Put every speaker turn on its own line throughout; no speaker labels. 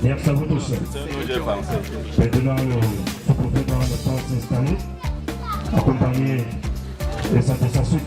Merci à vous tous. Maintenant, le sous-préfet va s'installer, accompagné de sa suite.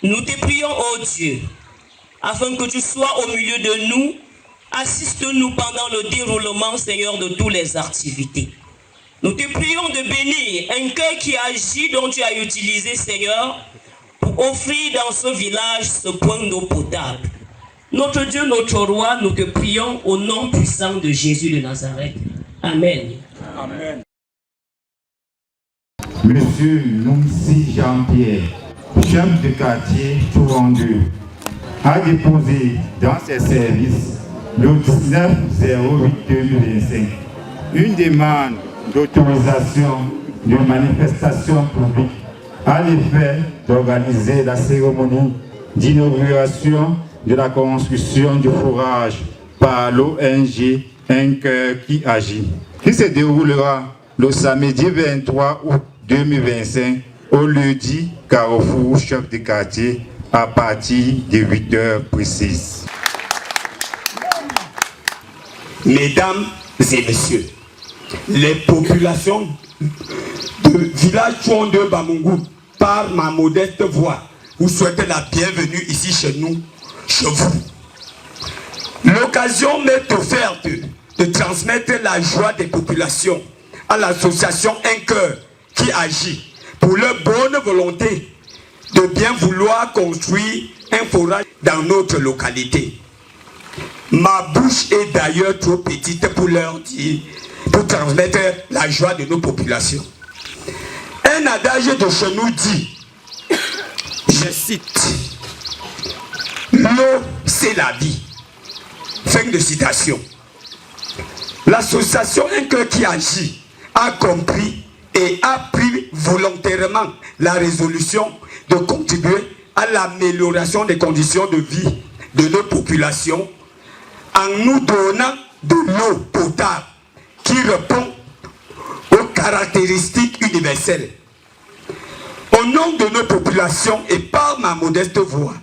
Nous te prions, ô Dieu, afin que tu sois au milieu de nous. Assiste-nous pendant le déroulement, Seigneur, de toutes les activités. Nous te prions de bénir un cœur qui agit, dont tu as utilisé, Seigneur, pour offrir dans ce village ce point d'eau potable. Notre Dieu, notre roi, nous te prions au nom puissant de Jésus de Nazareth. Amen.
Amen.
Monsieur Noumsi Jean-Pierre, chef de quartier Tourandu, a déposé dans ses services le 19-08-2025 une demande d'autorisation de manifestation publique à l'effet d'organiser la cérémonie d'inauguration de la construction du forage par l'ONG Un Cœur qui agit, qui se déroulera le samedi 23 août 2025 au lieu-dit Carrefour Chef de quartier à partir de 8h précises.
Mesdames et messieurs, les populations de village Chouan de Bamungou, par ma modeste voix, vous souhaitez la bienvenue ici chez nous, chez vous. L'occasion m'est offerte de transmettre la joie des populations à l'association Un Cœur qui agit pour leur bonne volonté de bien vouloir construire un forage dans notre localité. Ma bouche est d'ailleurs trop petite pour leur dire, pour transmettre la joie de nos populations. Un adage de chez nous dit, je cite, l'eau c'est la vie. Fin de citation. L'association Un Cœur qui agit a compris et a pris volontairement la résolution de contribuer à l'amélioration des conditions de vie de nos populations en nous donnant de l'eau potable qui répond aux caractéristiques universelles. Au nom de nos populations et par ma modeste voix,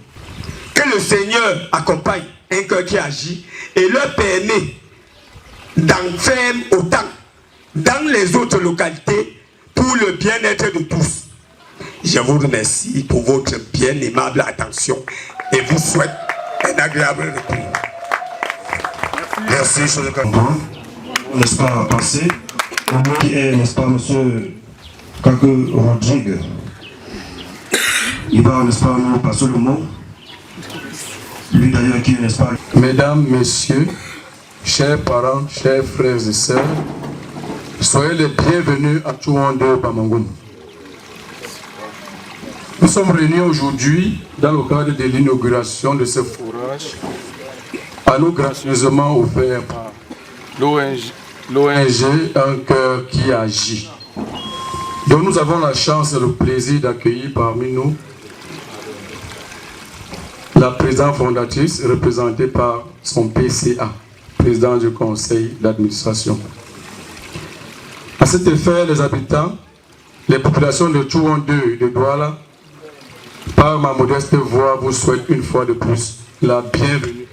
que le Seigneur accompagne Un Cœur qui agit et leur permet d'en faire autant dans les autres localités pour le bien-être de tous. Je vous remercie pour votre bien aimable attention et vous souhaite un agréable repos.
Merci, M. le canton. N'est-ce pas, passer au nom qui est, n'est-ce pas, M. Kaku Rodrigue. Il va, n'est-ce pas, nous passer le mot. Lui d'ailleurs qui est, n'est-ce pas.
Mesdames, Messieurs, chers parents, chers frères et sœurs, soyez les bienvenus à Chouan de Bamungou. Nous sommes réunis aujourd'hui dans le cadre de l'inauguration de ce forage à nous gracieusement offert par l'ONG Un Cœur qui agit. Donc nous avons la chance et le plaisir d'accueillir parmi nous la présidente fondatrice représentée par son PCA, président du conseil d'administration. À cet effet, les habitants, les populations de Tchouan 2 et de Douala, par ma modeste voix, vous souhaitent une fois de plus la bienvenue.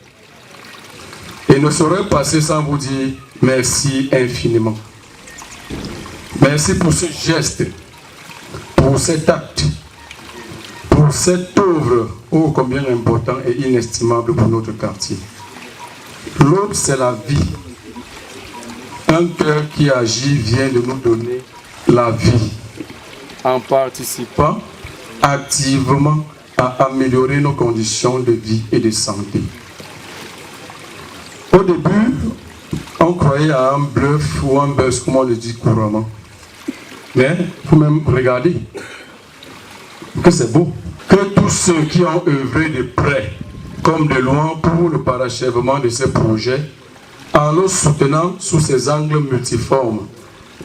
Et ne saurais passer sans vous dire merci infiniment. Merci pour ce geste, pour cet acte, pour cette œuvre ô combien important et inestimable pour notre quartier. L'autre, c'est la vie. Un cœur qui agit vient de nous donner la vie en participant activement à améliorer nos conditions de vie et de santé. Au début, on croyait à un bluff ou un buzz, comme on le dit couramment. Mais il faut même regarder que c'est beau. Que tous ceux qui ont œuvré de près comme de loin pour le parachèvement de ces projets, en nous soutenant sous ces angles multiformes,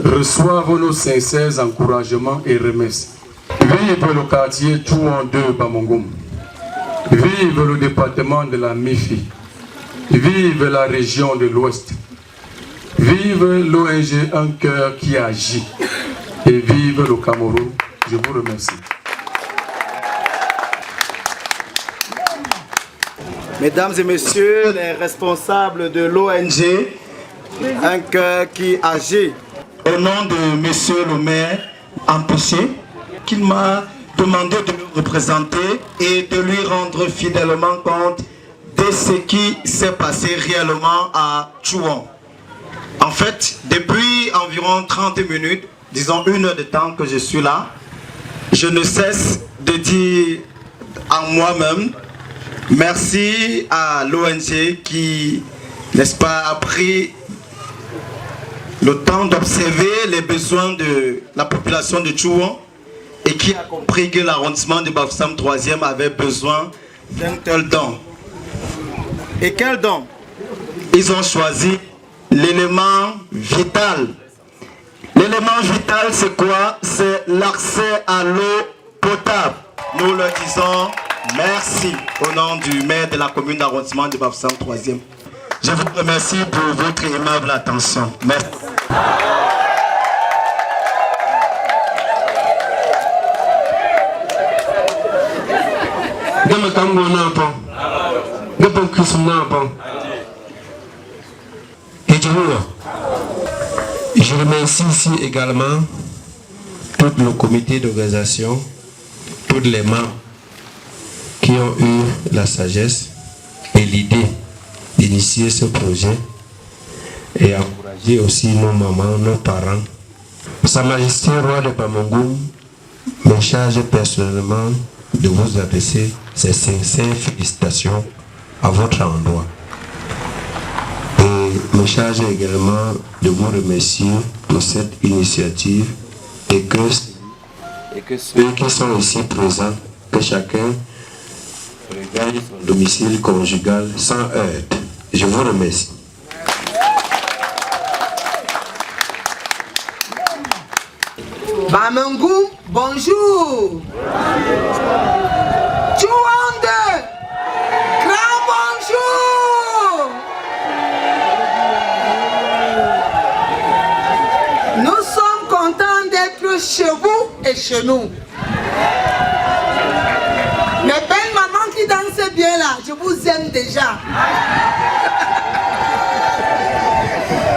reçoivent nos sincères encouragements et remesses. Vive le quartier Tchouan 2 Bamongum. Vive le département de la Mifi. Vive la région de l'Ouest. Vive l'ONG Un Cœur qui agit. Et vive le Cameroun. Je vous remercie.
Mesdames et messieurs les responsables de l'ONG Un Cœur qui agit,
au nom de monsieur le maire empêché, qu'il m'a demandé de le représenter et de lui rendre fidèlement compte de ce qui s'est passé réellement à Tchouan. En fait, depuis environ 30 minutes, disons 1 heure de temps que je suis là, je ne cesse de dire en moi-même merci à l'ONG qui, n'est-ce pas, a pris le temps d'observer les besoins de la population de Tchouan et qui a compris que l'arrondissement de Bafoussam 3e avait besoin d'un tel don.
Et quel don?
Ils ont choisi l'élément vital. L'élément vital, c'est quoi? C'est l'accès à l'eau potable. Nous leur disons merci au nom du maire de la commune d'arrondissement de Bafoussam 3e. Je vous remercie pour votre aimable attention. Merci.
Je remercie ici également tout le comité d'organisation, tous les membres qui ont eu la sagesse et l'idée d'initier ce projet et encourager aussi nos mamans, nos parents. Sa Majesté Roi de Bamongum me charge personnellement de vous adresser ces sincères félicitations à votre endroit. Et me charge également de vous remercier pour cette initiative et que ceux qui sont ici présents, que chacun regagne son domicile conjugal sans heurts. Je vous remercie.
Bamongum, bonjour. Tchouan 2, grand bonjour. Nous sommes contents d'être chez vous et chez nous. Les belles mamans qui dansent bien là, je vous aime déjà.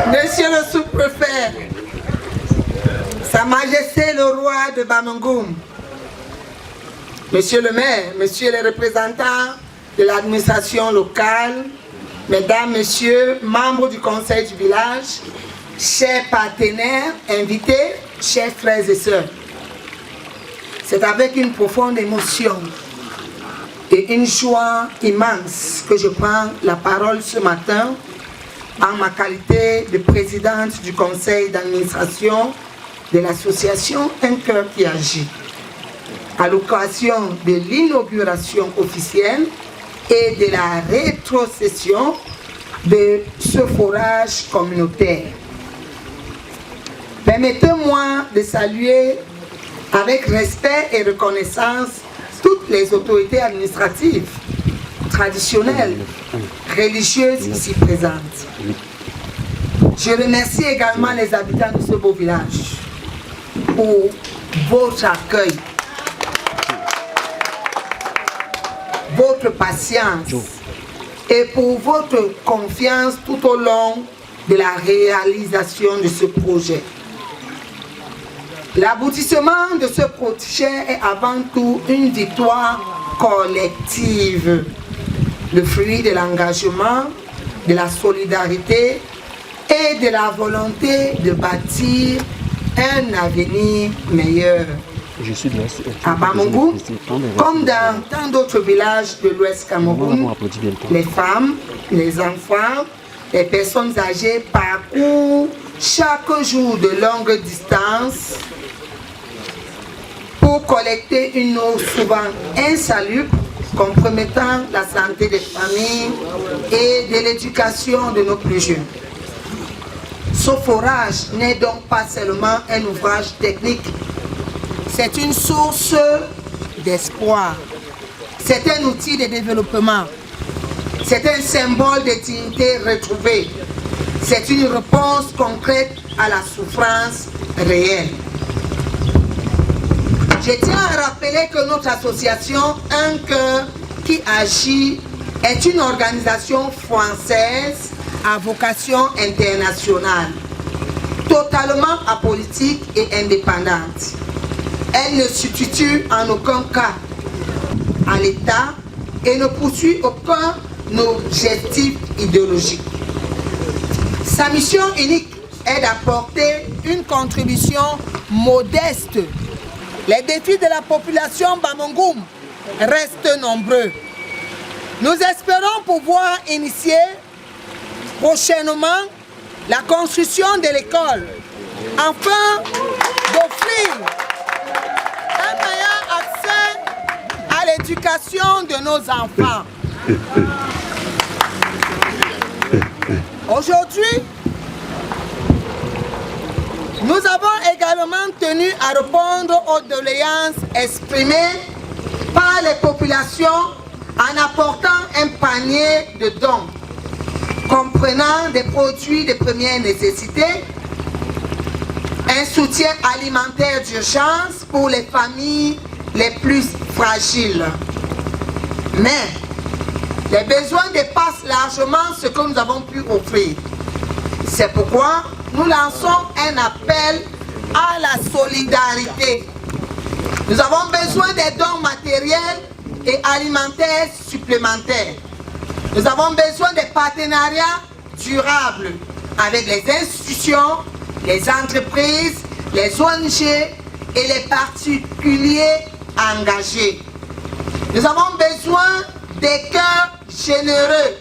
Monsieur le sous-préfet, Sa Majesté le roi de Bamongum, Monsieur le maire, Messieurs les représentants de l'administration locale, Mesdames, Messieurs, membres du conseil du village, chers partenaires, invités, chers frères et sœurs. C'est avec une profonde émotion et une joie immense que je prends la parole ce matin en ma qualité de présidente du conseil d'administration de l'association Un Cœur qui agit, à l'occasion de l'inauguration officielle et de la rétrocession de ce forage communautaire. Permettez-moi de saluer avec respect et reconnaissance toutes les autorités administratives, traditionnelles, religieuses ici présentes. Je remercie également les habitants de ce beau village pour votre accueil, votre patience et pour votre confiance tout au long de la réalisation de ce projet. L'aboutissement de ce projet est avant tout une victoire collective, le fruit de l'engagement, de la solidarité et de la volonté de bâtir un avenir meilleur. À Bamongou, comme dans tant d'autres villages de l'Ouest Cameroun, les femmes, les enfants, les personnes âgées parcourent chaque jour de longues distances pour collecter une eau souvent insalubre, compromettant la santé des familles et de l'éducation de nos plus jeunes. Ce forage n'est donc pas seulement un ouvrage technique, c'est une source d'espoir, c'est un outil de développement, c'est un symbole de dignité retrouvée, c'est une réponse concrète à la souffrance réelle. Je tiens à rappeler que notre association Un Cœur qui agit est une organisation française à vocation internationale, totalement apolitique et indépendante. Elle ne substitue en aucun cas à l'État et ne poursuit aucun objectif idéologique. Sa mission unique est d'apporter une contribution modeste. Les défis de la population Bamongoum restent nombreux. Nous espérons pouvoir initier prochainement la construction de l'école afin d'offrir un meilleur accès à l'éducation de nos enfants. Aujourd'hui, nous avons également tenu à répondre aux doléances exprimées par les populations en apportant un panier de dons comprenant des produits de première nécessité, un soutien alimentaire d'urgence pour les familles les plus fragiles. Mais les besoins dépassent largement ce que nous avons pu offrir. C'est pourquoi nous lançons un appel à la solidarité. Nous avons besoin des dons matériels et alimentaires supplémentaires. Nous avons besoin de partenariats durables avec les institutions, les entreprises, les ONG et les particuliers engagés. Nous avons besoin des cœurs généreux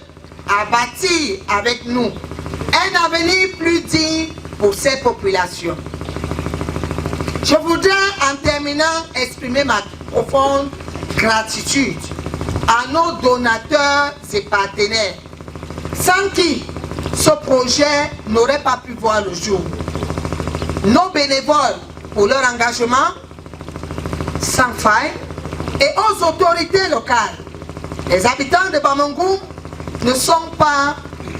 à bâtir avec nous un avenir plus digne pour ces populations. Je voudrais en terminant exprimer ma profonde gratitude à nos donateurs et partenaires, sans qui ce projet n'aurait pas pu voir le jour. Nos bénévoles pour leur engagement sans faille et aux autorités locales. Les habitants de Bamongoum ne sont pas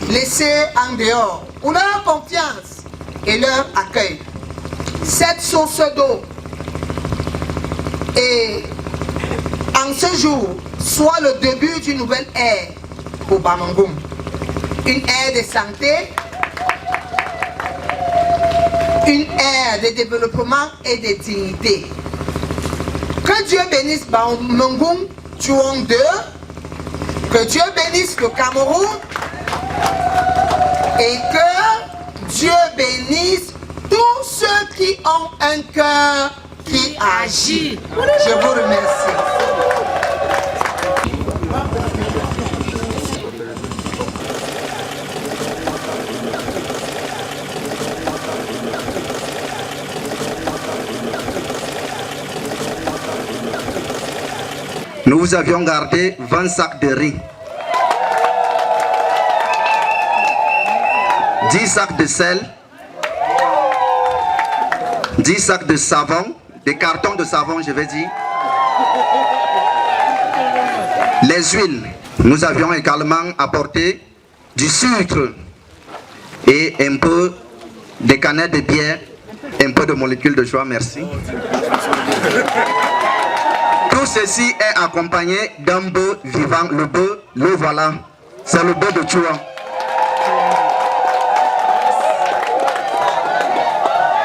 laissés en dehors pour leur confiance et leur accueil. Cette source d'eau est en ce jour soit le début d'une nouvelle ère pour Bamongoum, une ère de santé, une ère de développement et de dignité. Que Dieu bénisse Bamongoum, Tchouang 2, que Dieu bénisse le Cameroun et que Dieu bénisse tous ceux qui ont un cœur qui agit. Je vous remercie.
Nous vous avions gardé 20 sacs de riz, 10 sacs de sel, 10 sacs de savon, des cartons de savon je vais dire, les huiles. Nous avions également apporté du sucre et un peu de canettes de bière, un peu de molécules de joie, merci. Tout ceci est accompagné d'un bœuf vivant. Le bœuf, le voilà, c'est le bœuf de Chouan.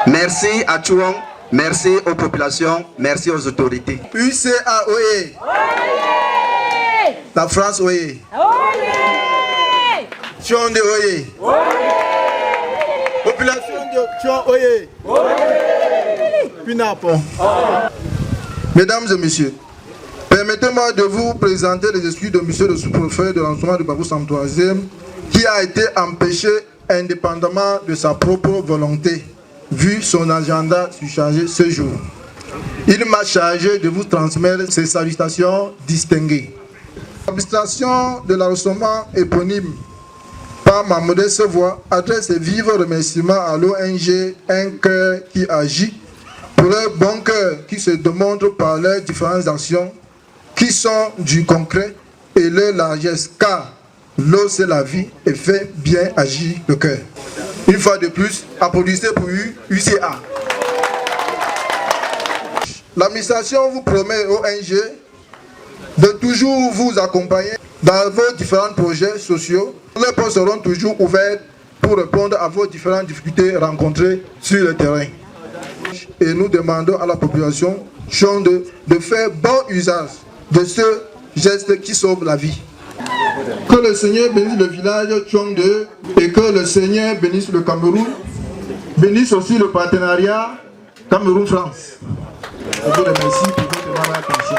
Merci à Chouan, merci aux populations, merci aux autorités.
UCA, oyez. La France, oyez. Chouan de oyez. Population de Chouan, oyez. Pinapon. Mesdames et messieurs, permettez-moi de vous présenter les excuses de monsieur le sous-préfet de l'enseignement du Bakou 103e qui a été empêché indépendamment de sa propre volonté, vu son agenda surchargé ce jour. Il m'a chargé de vous transmettre ses salutations distinguées. L'administration de l'enseignement éponyme, par ma modeste voix, adresse ses vifs remerciements à l'ONG Un Cœur qui agit pour leur bon cœur qui se démontre par leurs différentes actions qui sont du concret et leur largesse, car l'eau c'est la vie et fait bien agir le cœur. Une fois de plus, applaudissez pour UCA. L'administration vous promet ONG de toujours vous accompagner dans vos différents projets sociaux. Les postes seront toujours ouverts pour répondre à vos différentes difficultés rencontrées sur le terrain. Et nous demandons à la population de faire bon usage de ce geste qui sauve la vie. Que le Seigneur bénisse le village Chouan 2 et que le Seigneur bénisse le Cameroun, bénisse aussi le partenariat Cameroun-France. Je vous remercie pour votre attention.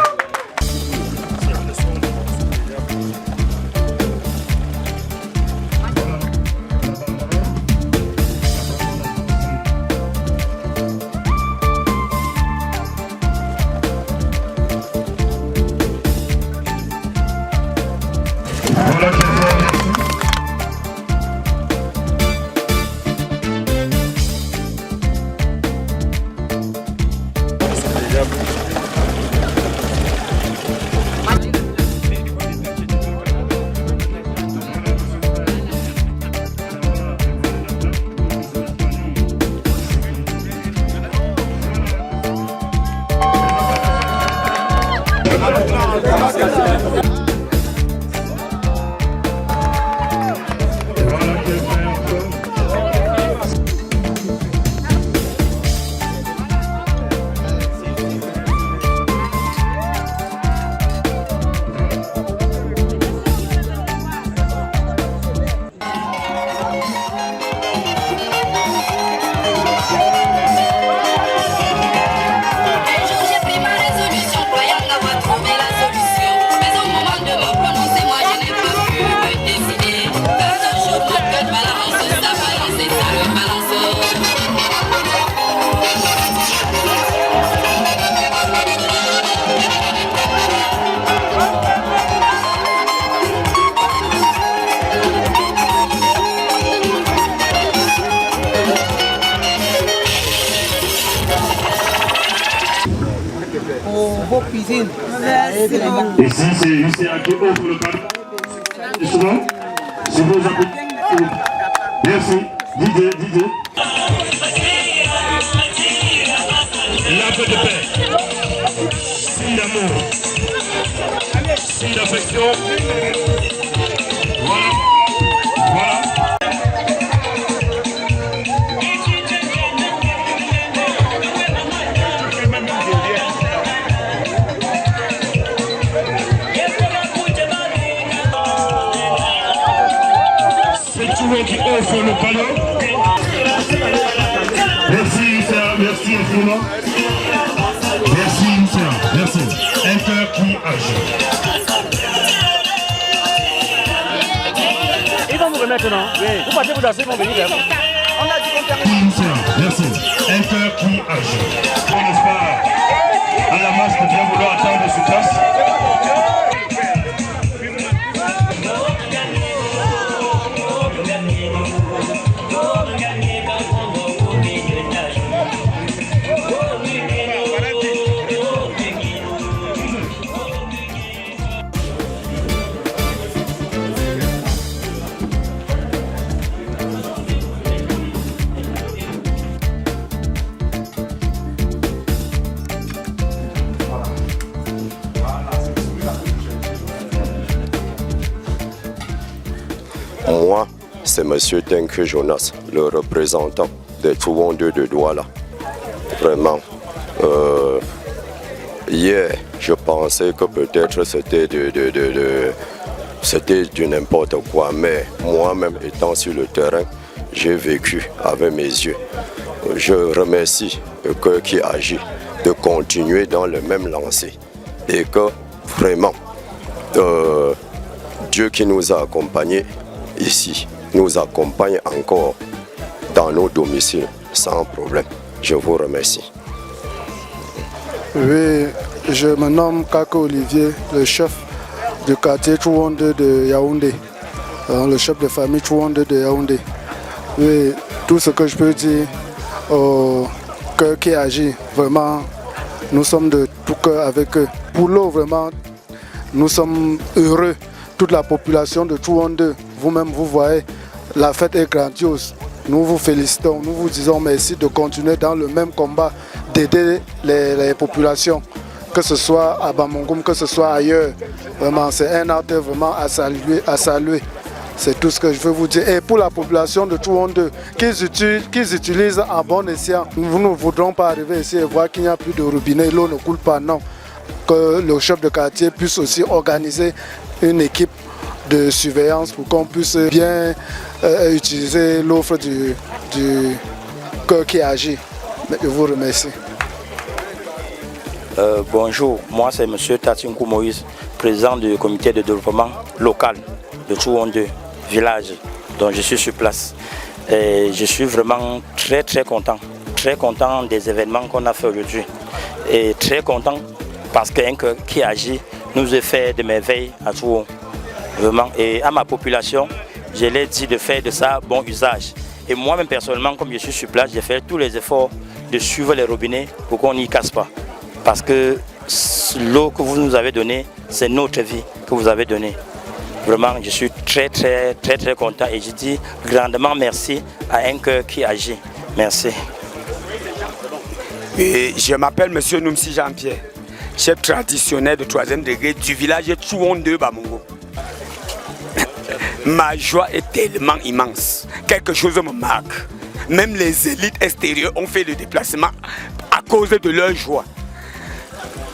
Ici, c'est UCA qui offre le cadre. Et souvent, je vous applaudis. Merci. DJ. L'aveu de paix. Signe d'amour. Signe d'affection. Voilà. Qui offre le ballon. Merci, Sarah, merci infiniment. Merci, Sarah, merci. Un cœur qui agit.
Ils vont vous remettre, non? Oui. Vous pensez que vous dansez, ils vont venir vers vous. On a dit qu'on termine.
Merci. Un cœur qui agit. N'est-ce pas? À la masse de bien vouloir attendre sur place.
c'est M. Tenke Jonas, le représentant des Touon 2 de Douala. Vraiment, hier, je pensais que peut-être c'était c'était du n'importe quoi, mais moi-même étant sur le terrain, j'ai vécu avec mes yeux. Je remercie le cœur qui agit de continuer dans le même lancer et que vraiment Dieu qui nous a accompagnés ici nous accompagne encore dans nos domiciles sans problème. Je vous remercie.
Oui, je me nomme Kako Olivier, le chef du quartier Touon 2 de Yaoundé, le chef de famille Touon 2 de Yaoundé. Oui, tout ce que je peux dire au cœur qui agit, vraiment, nous sommes de tout cœur avec eux. Pour l'eau, vraiment, nous sommes heureux. Toute la population de Touon 2, vous-même, vous voyez, la fête est grandiose. Nous vous félicitons, nous vous disons merci de continuer dans le même combat, d'aider les populations, que ce soit à Bamongum, que ce soit ailleurs. Vraiment, c'est un acte vraiment à saluer. C'est tout ce que je veux vous dire. Et pour la population de Touon 2, qu'ils utilisent à bon escient. Nous ne voudrons pas arriver ici et voir qu'il n'y a plus de robinet, l'eau ne coule pas, non. Que le chef de quartier puisse aussi organiser une équipe de surveillance pour qu'on puisse bien utiliser l'offre du cœur qui agit. Je vous remercie.
Bonjour, moi c'est M. Tatinkou Moïse, président du comité de développement local de Touon 2, village dont je suis sur place. Et je suis vraiment très content des événements qu'on a fait aujourd'hui. Et très content parce qu'un cœur qui agit nous a fait de merveilles à Touon. Vraiment. Et à ma population, je l'ai dit de faire de ça bon usage. Et moi-même personnellement, comme je suis sur place, j'ai fait tous les efforts de suivre les robinets pour qu'on n'y casse pas. Parce que l'eau que vous nous avez donnée, c'est notre vie que vous avez donnée. Vraiment, je suis très content et je dis grandement merci à un cœur qui agit. Merci.
Et je m'appelle M. Noumsi Jean-Pierre, chef traditionnel de 3e degré du village de Touon 2 Bamongo. Ma joie est tellement immense. Quelque chose me marque. Même les élites extérieures ont fait le déplacement à cause de leur joie.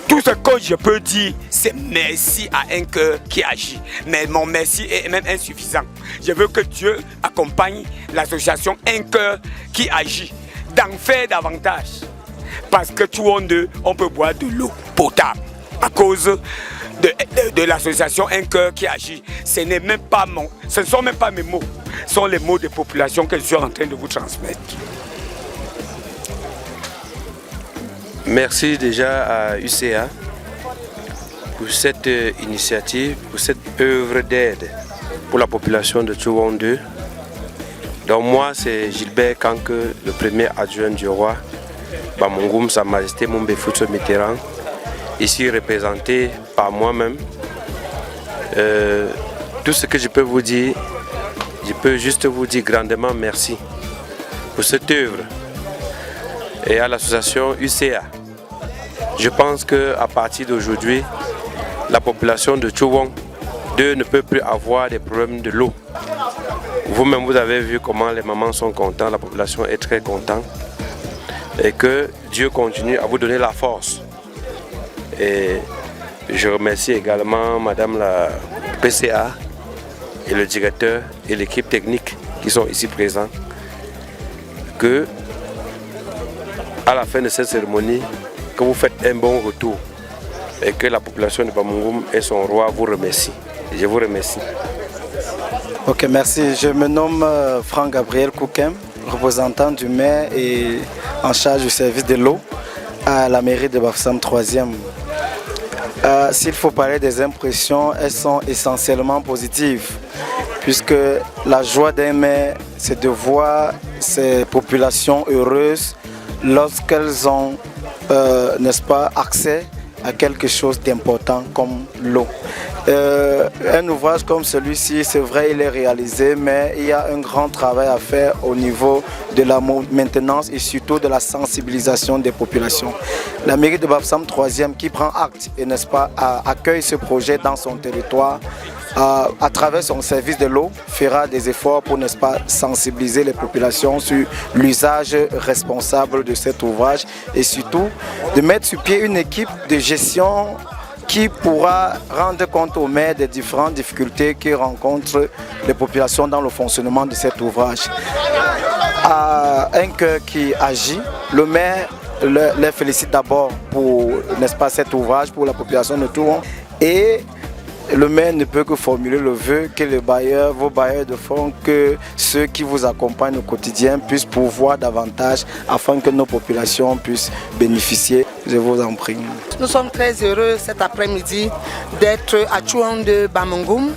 Tout ce que je peux dire, c'est merci à un cœur qui agit. Mais mon merci est même insuffisant. Je veux que Dieu accompagne l'association Un cœur qui agit d'en faire davantage. Parce que Touon 2, on peut boire de l'eau potable à cause de l'association Un cœur qui agit. Ce ne sont même pas mes mots, ce sont les mots des populations que je suis en train de vous transmettre.
Merci déjà à UCA pour cette initiative, pour cette œuvre d'aide pour la population de Touon 2. Donc moi, c'est Gilbert Kanke, le premier adjoint du roi, Bamongum, Sa Majesté Mombefouto Mitterrand, ici représenté par moi-même. Tout ce que je peux vous dire, je peux juste vous dire grandement merci pour cette œuvre et à l'association UCA. Je pense qu'à partir d'aujourd'hui, la population de Touon 2 ne peut plus avoir des problèmes de l'eau. Vous-même, vous avez vu comment les mamans sont contentes, la population est très contente et que Dieu continue à vous donner la force. Et je remercie également Madame la PCA et le directeur et l'équipe technique qui sont ici présents. Que à la fin de cette cérémonie, que vous faites un bon retour et que la population de Bamongum et son roi vous remercient. Je vous remercie.
Ok, merci. Je me nomme Franck Gabriel Koukem, représentant du maire et en charge du service de l'eau à la mairie de Bafoussam 3e. S'il faut parler des impressions, elles sont essentiellement positives, puisque la joie d'un maire, c'est de voir ces populations heureuses lorsqu'elles ont, n'est-ce pas, accès à quelque chose d'important comme l'eau. Un ouvrage comme celui-ci, c'est vrai, il est réalisé, mais il y a un grand travail à faire au niveau de la maintenance et surtout de la sensibilisation des populations. La mairie de Bafoussam 3e qui prend acte et n'est-ce pas, accueille ce projet dans son territoire à travers son service de l'eau, fera des efforts pour, n'est-ce pas, sensibiliser les populations sur l'usage responsable de cet ouvrage et surtout de mettre sur pied une équipe de gestion qui pourra rendre compte au maire des différentes difficultés que rencontrent les populations dans le fonctionnement de cet ouvrage. À un cœur qui agit, le maire les félicite d'abord pour, n'est-ce pas, cet ouvrage pour la population de Touon. Et le maire ne peut que formuler le vœu que les bailleurs, vos bailleurs de fonds, que ceux qui vous accompagnent au quotidien puissent pourvoir davantage afin que nos populations puissent bénéficier. Je vous en prie.
Nous sommes très heureux cet après-midi d'être à Touon de Bamangum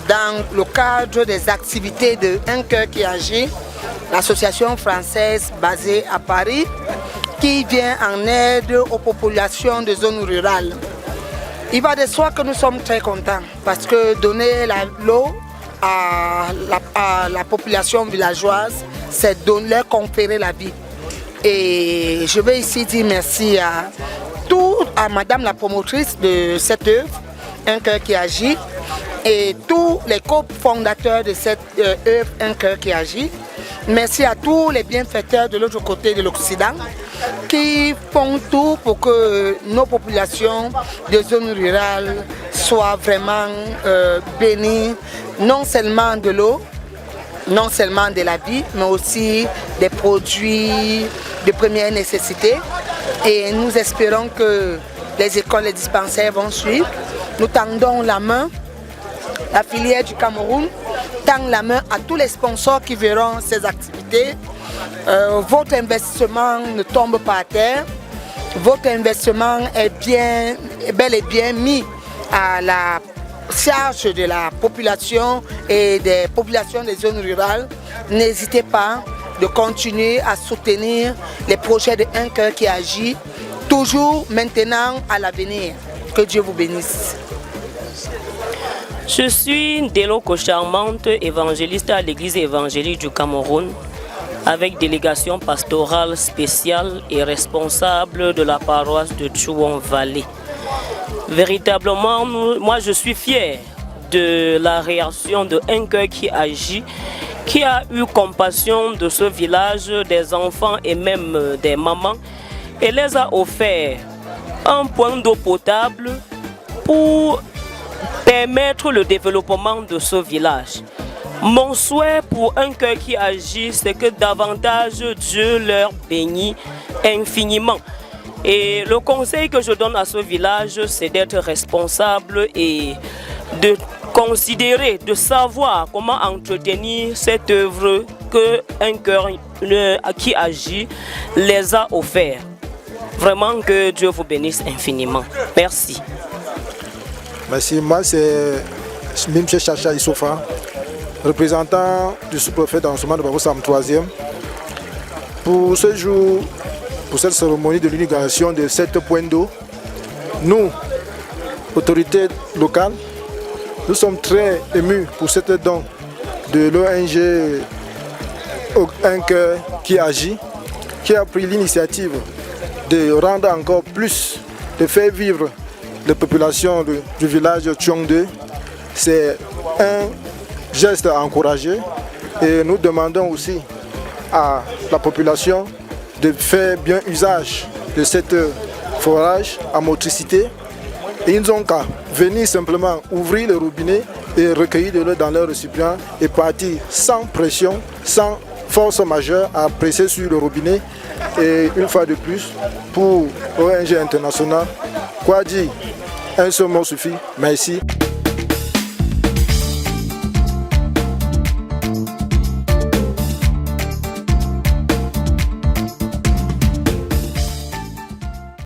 dans le cadre des activités de Un Cœur qui agit, l'association française basée à Paris qui vient en aide aux populations de zones rurales. Il va de soi que nous sommes très contents parce que donner l'eau à la population villageoise, c'est leur conférer la vie. Et je vais ici dire merci à madame la promotrice de cette œuvre, Un Cœur qui agit, et tous les cofondateurs de cette œuvre Un Cœur qui agit. Merci à tous les bienfaiteurs de l'autre côté de l'Occident qui font tout pour que nos populations de zones rurales soient vraiment bénies, non seulement de l'eau, non seulement de la vie, mais aussi des produits de première nécessité. Et nous espérons que les écoles et les dispensaires vont suivre. Nous tendons la main, la filière du Cameroun tend la main à tous les sponsors qui verront ces activités. Votre investissement ne tombe pas à terre. Votre investissement est bel et bien mis à la charge de la population et des populations des zones rurales. N'hésitez pas de continuer à soutenir les projets de Un Cœur qui agit, toujours maintenant à l'avenir. Que Dieu vous bénisse.
Je suis Delo Kocharmante, évangéliste à l'église évangélique du Cameroun, avec délégation pastorale spéciale et responsable de la paroisse de Touon Valley. Véritablement, moi je suis fier de la réaction de Un Cœur qui agit, qui a eu compassion de ce village, des enfants et même des mamans, et les a offert un point d'eau potable pour permettre le développement de ce village. Mon souhait pour Un Cœur qui agit, c'est que davantage Dieu leur bénit infiniment. Et le conseil que je donne à ce village, c'est d'être responsable et de considérer, de savoir comment entretenir cette œuvre que Un Cœur qui agit les a offert. Vraiment que Dieu vous bénisse infiniment. Merci.
Merci. Moi, c'est Mimche Chacha Issofa, représentant du sous-préfet d'arrondissement de Bafoussam 3e. Pour ce jour, pour cette cérémonie de l'inauguration de 7 points d'eau, nous, autorités locales, nous sommes très émus pour cette don de l'ONG Un Cœur qui agit, qui a pris l'initiative de rendre encore plus, de faire vivre les populations du village de Touon 2. C'est un geste à encourager et nous demandons aussi à la population de faire bien usage de cette forage à motricité. Et ils n'ont qu'à venir simplement ouvrir le robinet et recueillir de l'eau dans leur récipient et partir sans pression, sans force majeure à presser sur le robinet. Et une fois de plus, pour ONG International, quoi dire, un seul mot suffit. Merci.